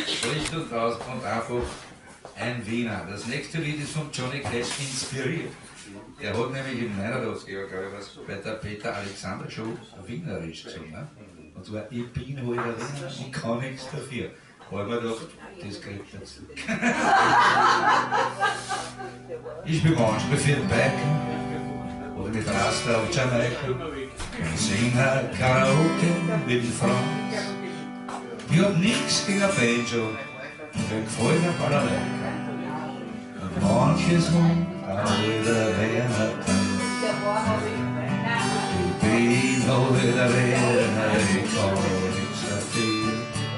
schlicht und aus und einfach ein Wiener. Das nächste Lied ist von Johnny Cash inspiriert. Er hat nämlich im 89er Jahr, glaube ich, was bei der Peter Alexander Show Wienerisch gesungen. Ne? Und zwar, ich bin halt ein Wiener, ich kann nichts dafür. Da habe ich mir gedacht, das kriegt er dazu. Ich bin manchmal für den Biken oder mit Rasta auf Jamaika. Singe Karaoke mit den Freunden. Ich hab nix gegen ein Banjo, mir gefällt mir Balalaika. Und manches Mal auch wieder Werner Tanz. Ich bin auch wieder Werner, ich kann nichts dafür.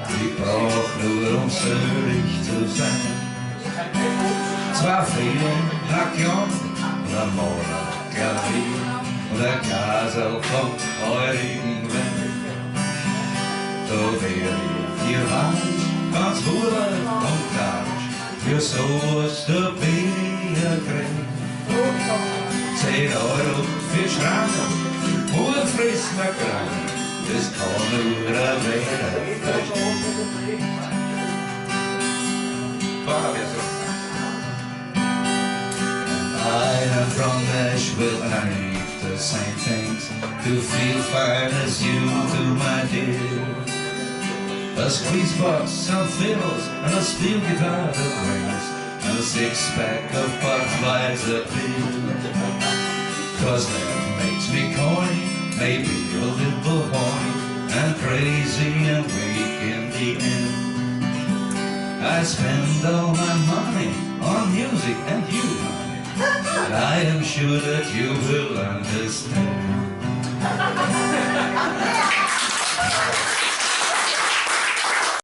Ich brauch nur, um selig zu sein. Zwei Frieden, ein Kjorn und ein Maler, Galerie und ein Glasel vom heurigen Wein. Da wär ich dir reich, ganz wohl und klatsch, für sowas da bin ich ein Krieg. 10 Euro für Schranken, Mut frisst mir krank, das kann nur ein Wähler verstehen. I'm from Nashville and I need the same things to feel fine as you do, my dear. A squeeze box, some fiddles, and a steel guitar that rings, and a 6-pack of Budweiser beer. 'Cause that makes me corny, maybe a little horny, and crazy and weak in the end. I spend all my money on music and you, honey, and I am sure that you will understand.